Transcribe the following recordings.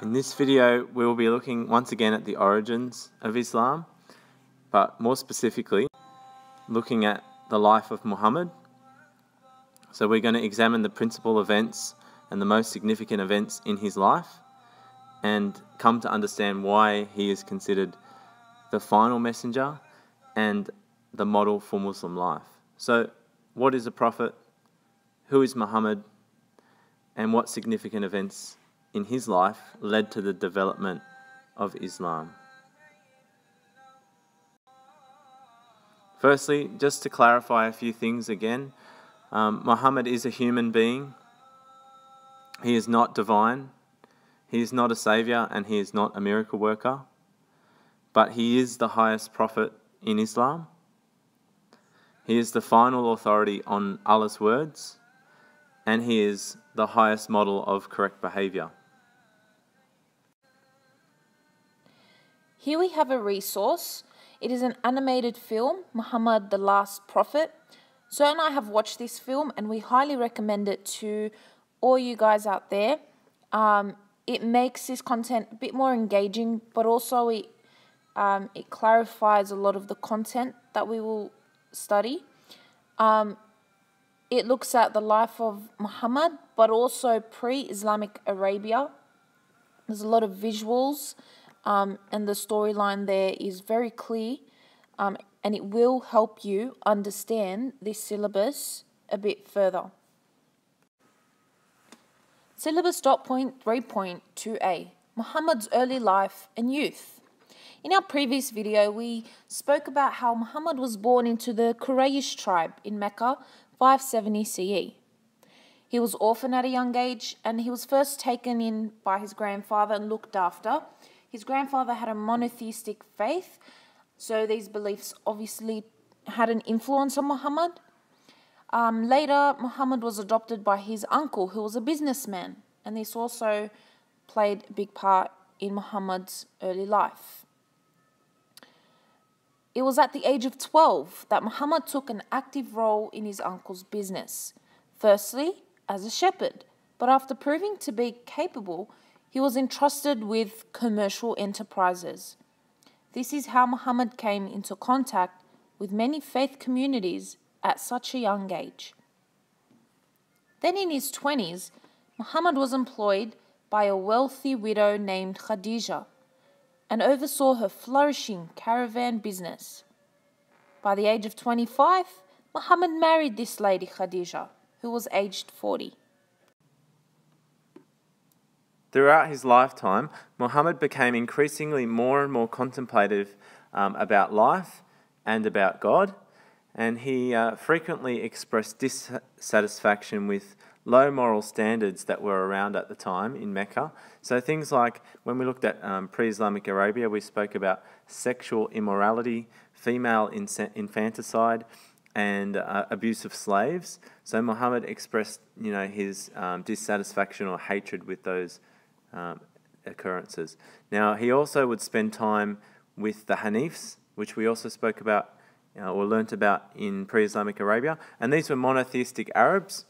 In this video, we will be looking once again at the origins of Islam, but more specifically, looking at the life of Muhammad. So we're going to examine the principal events and the most significant events in his life and come to understand why he is considered the final messenger and the model for Muslim life. So, what is a prophet? Who is Muhammad? And what significant events in his life led to the development of Islam? Firstly, just to clarify a few things again, Muhammad is a human being. He is not divine. He is not a savior, and he is not a miracle worker. But he is the highest prophet in Islam. He is the final authority on Allah's words, and he is the highest model of correct behavior. Here we have a resource. It is an animated film, Muhammad the Last Prophet. So and I have watched this film and we highly recommend it to all you guys out there. It makes this content a bit more engaging, but also it clarifies a lot of the content that we will study. It looks at the life of Muhammad, but also pre-Islamic Arabia. There's a lot of visuals, and the storyline there is very clear, and it will help you understand this syllabus a bit further. Syllabus dot point 3.2a, Muhammad's early life and youth. In our previous video, we spoke about how Muhammad was born into the Quraysh tribe in Mecca, 570 CE. He was orphaned at a young age, and he was first taken in by his grandfather and looked after. His grandfather had a monotheistic faith, so these beliefs obviously had an influence on Muhammad. Later, Muhammad was adopted by his uncle, who was a businessman, and this also played a big part in Muhammad's early life. It was at the age of 12 that Muhammad took an active role in his uncle's business, firstly as a shepherd, but after proving to be capable, he was entrusted with commercial enterprises. This is how Muhammad came into contact with many faith communities at such a young age. Then in his 20s, Muhammad was employed by a wealthy widow named Khadija and oversaw her flourishing caravan business. By the age of 25, Muhammad married this lady Khadija, who was aged 40. Throughout his lifetime, Muhammad became increasingly more and more contemplative about life and about God, and he frequently expressed dissatisfaction with low moral standards that were around at the time in Mecca. So things like, when we looked at pre-Islamic Arabia, we spoke about sexual immorality, female infanticide, and abuse of slaves. So Muhammad expressed, his dissatisfaction or hatred with those occurrences. Now, he also would spend time with the Hanifs, which we also spoke about or learnt about in pre-Islamic Arabia, and these were monotheistic Arabs.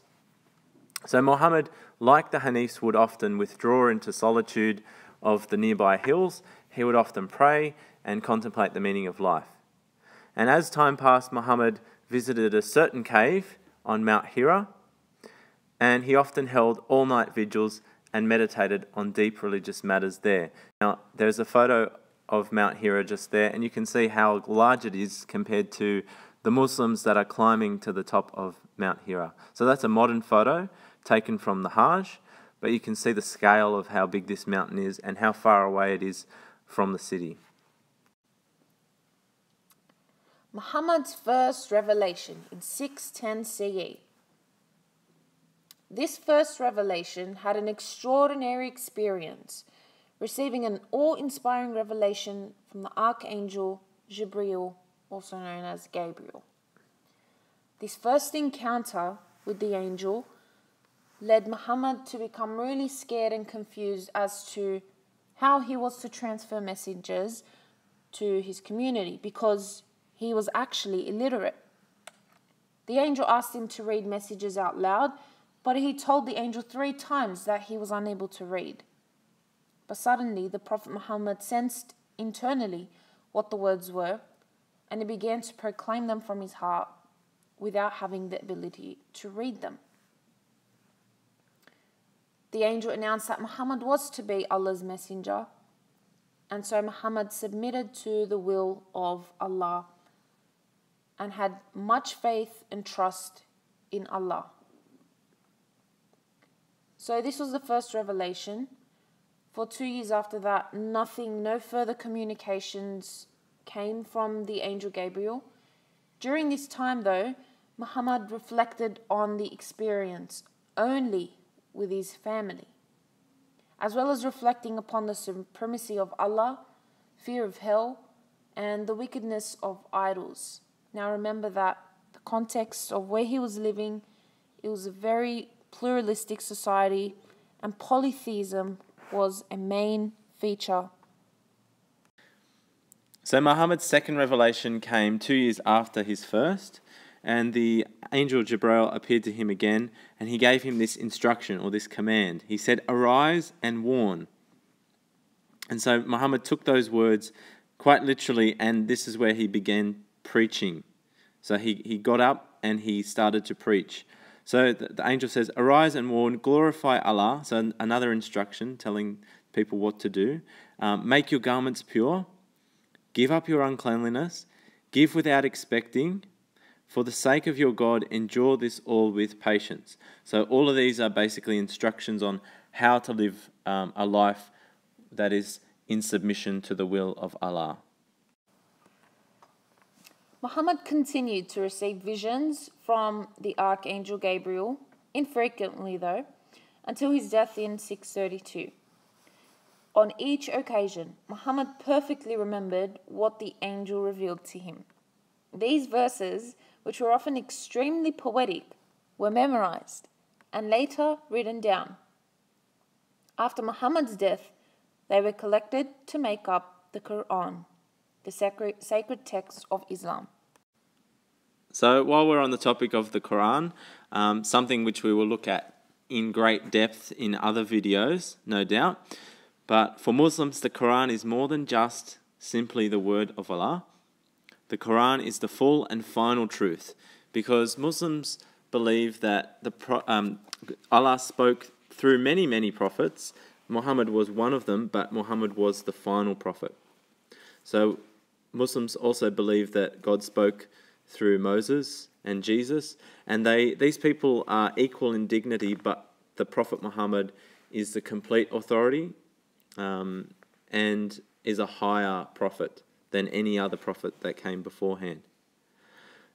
So Muhammad, like the Hanifs, would often withdraw into solitude of the nearby hills. He would often pray and contemplate the meaning of life. And as time passed, Muhammad visited a certain cave on Mount Hira, and he often held all-night vigils and meditated on deep religious matters there. Now, there's a photo of Mount Hira just there, and you can see how large it is compared to the Muslims that are climbing to the top of Mount Hira. So that's a modern photo taken from the Hajj, but you can see the scale of how big this mountain is and how far away it is from the city. Muhammad's first revelation in 610 CE. This first revelation had an extraordinary experience, receiving an awe-inspiring revelation from the Archangel Jibril, also known as Gabriel. This first encounter with the angel led Muhammad to become really scared and confused as to how he was to transfer messages to his community, because he was actually illiterate. The angel asked him to read messages out loud, but he told the angel 3 times that he was unable to read. But suddenly the Prophet Muhammad sensed internally what the words were, and he began to proclaim them from his heart without having the ability to read them. The angel announced that Muhammad was to be Allah's messenger, and so Muhammad submitted to the will of Allah and had much faith and trust in Allah. So this was the first revelation. For 2 years after that, no further communications came from the angel Gabriel. During this time, though, Muhammad reflected on the experience only with his family, as well as reflecting upon the supremacy of Allah, fear of hell, and the wickedness of idols. Now remember that the context of where he was living, it was a very pluralistic society, and polytheism was a main feature. So Muhammad's second revelation came 2 years after his first, and the angel Jibreel appeared to him again, and he gave him this instruction or this command. He said, "Arise and warn." And so Muhammad took those words quite literally, and this is where he began preaching. So he got up and he started to preach. So the angel says, "Arise and warn, glorify Allah." So another instruction telling people what to do. Make your garments pure. Give up your uncleanliness. Give without expecting. For the sake of your God, endure this all with patience. So all of these are basically instructions on how to live a life that is in submission to the will of Allah. Muhammad continued to receive visions from the Archangel Gabriel, infrequently though, until his death in 632. On each occasion, Muhammad perfectly remembered what the angel revealed to him. These verses, which were often extremely poetic, were memorized and later written down. After Muhammad's death, they were collected to make up the Quran, the sacred text of Islam. So while we're on the topic of the Quran, something which we will look at in great depth in other videos, no doubt, but for Muslims, the Quran is more than just simply the word of Allah. The Quran is the full and final truth, because Muslims believe that Allah spoke through many, many prophets. Muhammad was one of them, but Muhammad was the final prophet. So Muslims also believe that God spoke through Moses and Jesus, and these people are equal in dignity, but the Prophet Muhammad is the complete authority and is a higher prophet than any other prophet that came beforehand.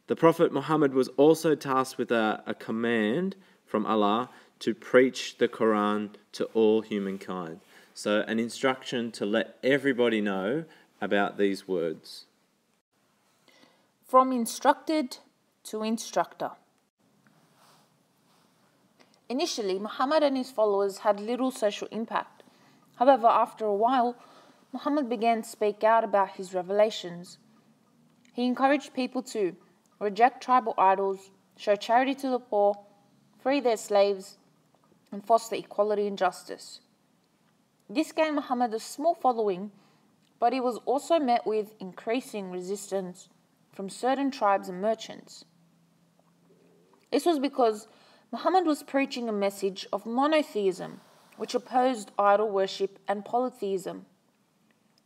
The Prophet Muhammad was also tasked with a command from Allah to preach the Quran to all humankind. So an instruction to let everybody know about these words. From instructed to instructor. Initially, Muhammad and his followers had little social impact. However, after a while, Muhammad began to speak out about his revelations. He encouraged people to reject tribal idols, show charity to the poor, free their slaves, and foster equality and justice. This gave Muhammad a small following, but he was also met with increasing resistance from certain tribes and merchants. This was because Muhammad was preaching a message of monotheism, which opposed idol worship and polytheism.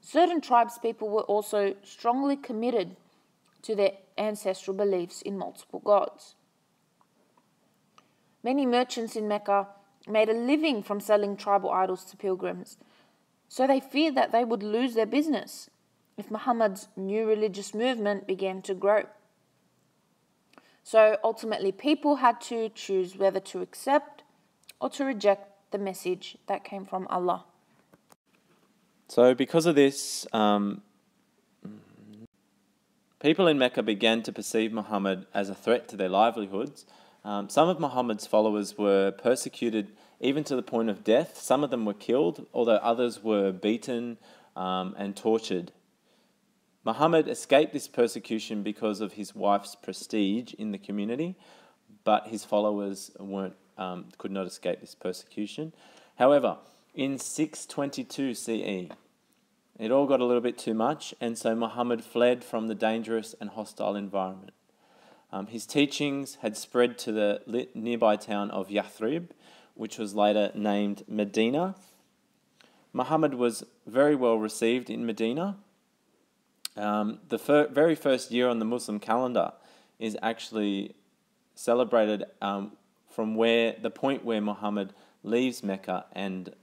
Certain tribespeople were also strongly committed to their ancestral beliefs in multiple gods. Many merchants in Mecca made a living from selling tribal idols to pilgrims, so they feared that they would lose their business if Muhammad's new religious movement began to grow. So ultimately, people had to choose whether to accept or to reject the message that came from Allah. So because of this, people in Mecca began to perceive Muhammad as a threat to their livelihoods. Some of Muhammad's followers were persecuted even to the point of death. Some of them were killed, although others were beaten and tortured. Muhammad escaped this persecution because of his wife's prestige in the community, but his followers could not escape this persecution. However, in 622 CE. It all got a little bit too much, and so Muhammad fled from the dangerous and hostile environment. His teachings had spread to the nearby town of Yathrib, which was later named Medina. Muhammad was very well received in Medina. The very first year on the Muslim calendar is actually celebrated from the point where Muhammad leaves Mecca and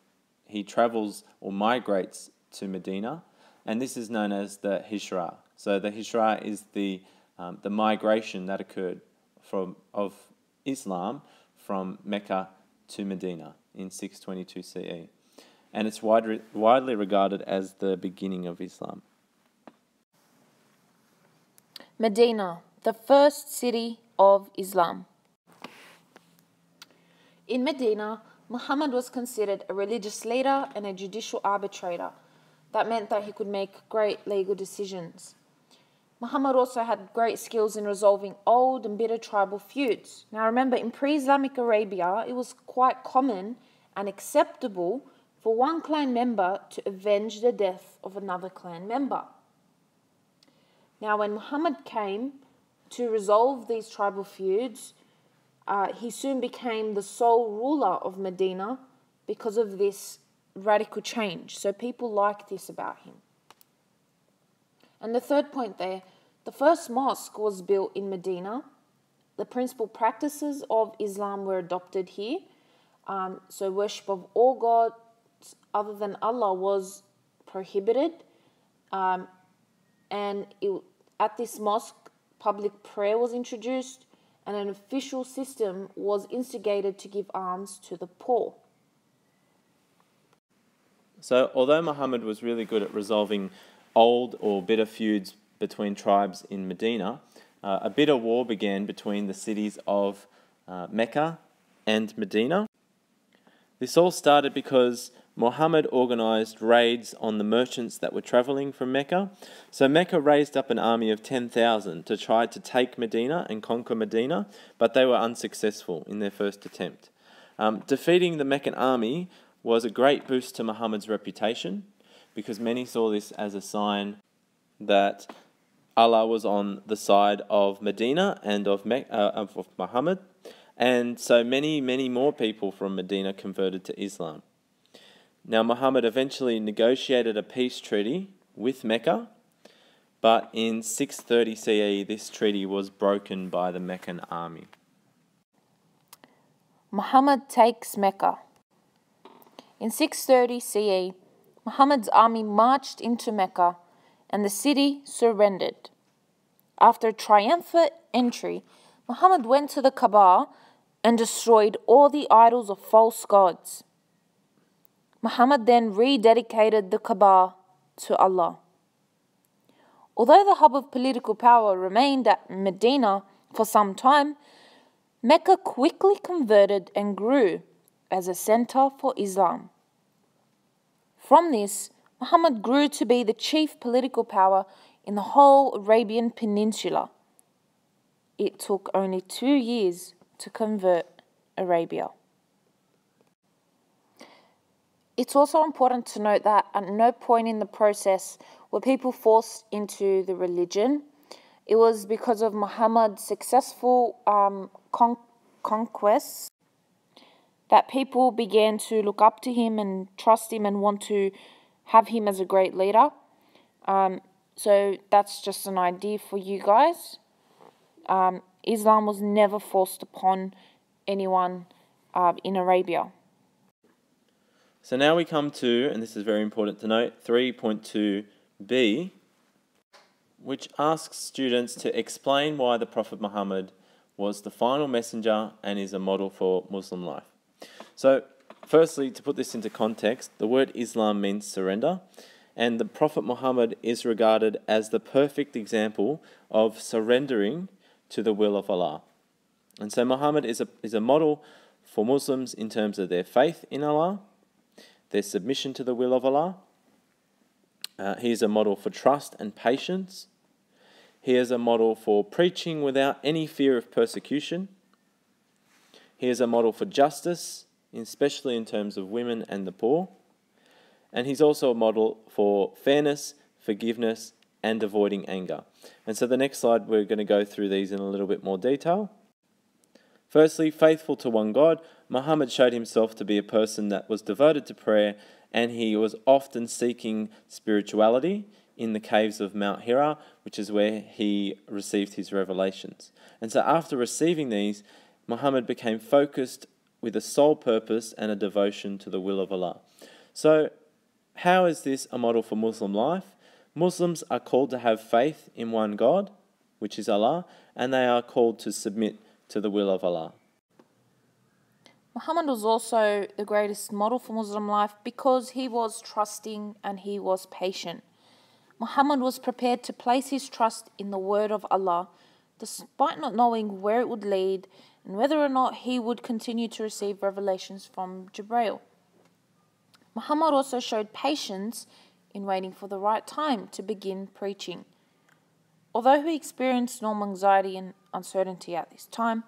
he travels or migrates to Medina, and this is known as the Hijra. So the Hijra is the migration that occurred of Islam from Mecca to Medina in 622 CE. And it's widely regarded as the beginning of Islam. Medina, the first city of Islam. In Medina, Muhammad was considered a religious leader and a judicial arbitrator. That meant that he could make great legal decisions. Muhammad also had great skills in resolving old and bitter tribal feuds. Now remember, in pre-Islamic Arabia, it was quite common and acceptable for one clan member to avenge the death of another clan member. Now when Muhammad came to resolve these tribal feuds, he soon became the sole ruler of Medina because of this radical change. So people liked this about him. And the third point there, the first mosque was built in Medina. The principal practices of Islam were adopted here. So worship of all gods other than Allah was prohibited. At this mosque, public prayer was introduced and an official system was instigated to give alms to the poor. So although Muhammad was really good at resolving old or bitter feuds between tribes in Medina, a bitter war began between the cities of Mecca and Medina. This all started because Muhammad organized raids on the merchants that were traveling from Mecca. So Mecca raised up an army of 10,000 to try to take Medina and conquer Medina, but they were unsuccessful in their first attempt. Defeating the Meccan army was a great boost to Muhammad's reputation because many saw this as a sign that Allah was on the side of Medina and of Muhammad. And so many more people from Medina converted to Islam. Now Muhammad eventually negotiated a peace treaty with Mecca, but in 630 CE this treaty was broken by the Meccan army. Muhammad takes Mecca. In 630 CE, Muhammad's army marched into Mecca and the city surrendered. After a triumphant entry, Muhammad went to the Kaaba and destroyed all the idols of false gods. Muhammad then rededicated the Kaaba to Allah. Although the hub of political power remained at Medina for some time, Mecca quickly converted and grew as a center for Islam. From this, Muhammad grew to be the chief political power in the whole Arabian Peninsula. It took only 2 years to convert Arabia. It's also important to note that at no point in the process were people forced into the religion. It was because of Muhammad's successful conquests that people began to look up to him and trust him and want to have him as a great leader. So that's just an idea for you guys. Islam was never forced upon anyone in Arabia. So now we come to, and this is very important to note, 3.2b, which asks students to explain why the Prophet Muhammad was the final messenger and is a model for Muslim life. So firstly, to put this into context, the word Islam means surrender, and the Prophet Muhammad is regarded as the perfect example of surrendering to the will of Allah. And so Muhammad is a model for Muslims in terms of their faith in Allah, their submission to the will of Allah. He is a model for trust and patience. He is a model for preaching without any fear of persecution. He is a model for justice, especially in terms of women and the poor. and he's also a model for fairness, forgiveness, and avoiding anger. And so the next slide, we're going to go through these in a little bit more detail. Firstly, faithful to one God, Muhammad showed himself to be a person that was devoted to prayer, and he was often seeking spirituality in the caves of Mount Hira, which is where he received his revelations. And so after receiving these, Muhammad became focused with a sole purpose and a devotion to the will of Allah. So how is this a model for Muslim life? Muslims are called to have faith in one God, which is Allah, and they are called to submit to the will of Allah. Muhammad was also the greatest model for Muslim life because he was trusting and he was patient. Muhammad was prepared to place his trust in the word of Allah, despite not knowing where it would lead and whether or not he would continue to receive revelations from Jibreel. Muhammad also showed patience in waiting for the right time to begin preaching. Although he experienced normal anxiety and uncertainty at this time,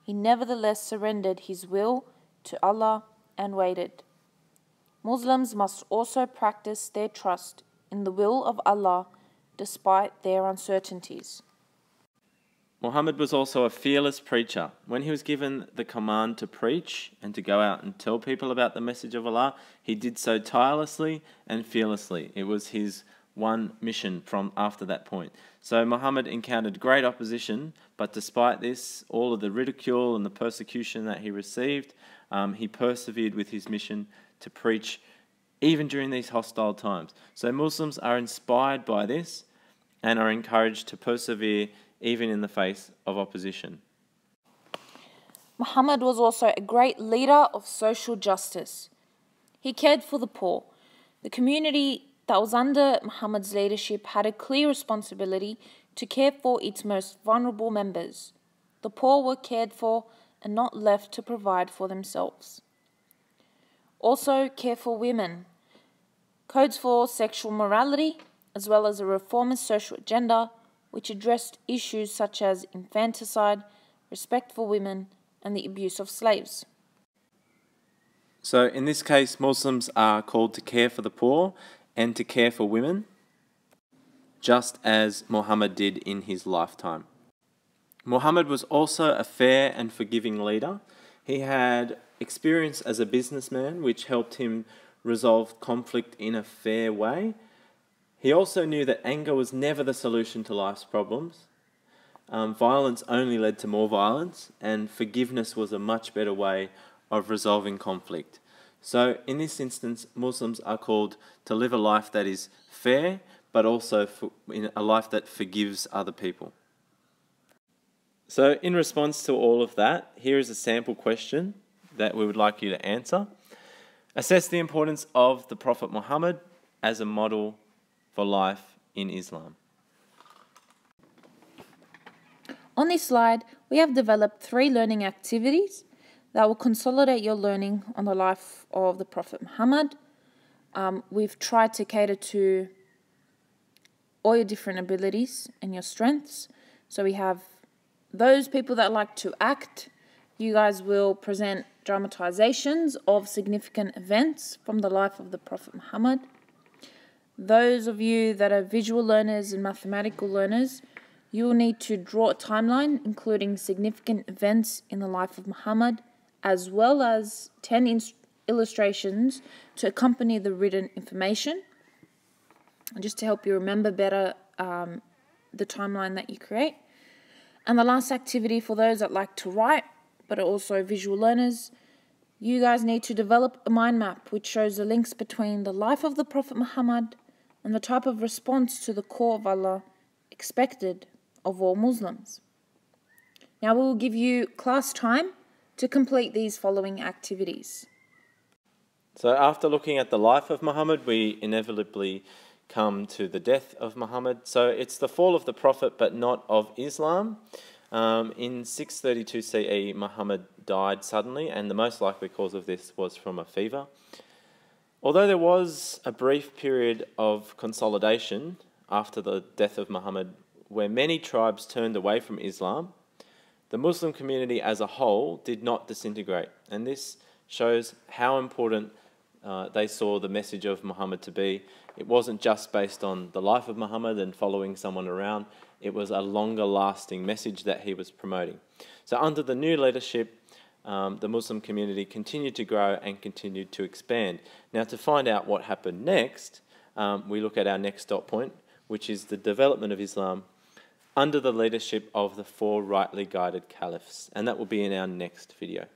he nevertheless surrendered his will to Allah and waited. Muslims must also practice their trust in the will of Allah despite their uncertainties. Muhammad was also a fearless preacher. When he was given the command to preach and to go out and tell people about the message of Allah, he did so tirelessly and fearlessly. It was his one mission from after that point. So Muhammad encountered great opposition, but despite this, all of the ridicule and the persecution that he received, he persevered with his mission to preach even during these hostile times. So Muslims are inspired by this and are encouraged to persevere even in the face of opposition. Muhammad was also a great leader of social justice. He cared for the poor. The community that was under Muhammad's leadership had a clear responsibility to care for its most vulnerable members. The poor were cared for and not left to provide for themselves. Also, care for women. Codes for sexual morality, as well as a reformist social agenda, which addressed issues such as infanticide, respect for women, and the abuse of slaves. So in this case, Muslims are called to care for the poor and to care for women, just as Muhammad did in his lifetime. Muhammad was also a fair and forgiving leader. He had experience as a businessman, which helped him resolve conflict in a fair way. He also knew that anger was never the solution to life's problems. Violence only led to more violence, and forgiveness was a much better way of resolving conflict. So in this instance, Muslims are called to live a life that is fair, but also in a life that forgives other people. So in response to all of that, here is a sample question that we would like you to answer. Assess the importance of the Prophet Muhammad as a model for life in Islam. On this slide, we have developed 3 learning activities that will consolidate your learning on the life of the Prophet Muhammad. We've tried to cater to all your different abilities and your strengths. So we have those people that like to act. You guys will present dramatizations of significant events from the life of the Prophet Muhammad. Those of you that are visual learners and mathematical learners, you will need to draw a timeline including significant events in the life of Muhammad, as well as 10 illustrations to accompany the written information, just to help you remember better the timeline that you create. And the last activity for those that like to write, but are also visual learners, you guys need to develop a mind map which shows the links between the life of the Prophet Muhammad and the type of response to the call of Allah expected of all Muslims. Now we will give you class time to complete these following activities. So after looking at the life of Muhammad, we inevitably come to the death of Muhammad. So it's the fall of the Prophet, but not of Islam. In 632 CE, Muhammad died suddenly, and the most likely cause of this was from a fever. Although there was a brief period of consolidation after the death of Muhammad, where many tribes turned away from Islam, the Muslim community as a whole did not disintegrate, and this shows how important they saw the message of Muhammad to be. It wasn't just based on the life of Muhammad and following someone around. It was a longer lasting message that he was promoting. So under the new leadership, the Muslim community continued to grow and continued to expand. Now, to find out what happened next, we look at our next dot point, which is the development of Islam under the leadership of the 4 rightly guided caliphs. And that will be in our next video.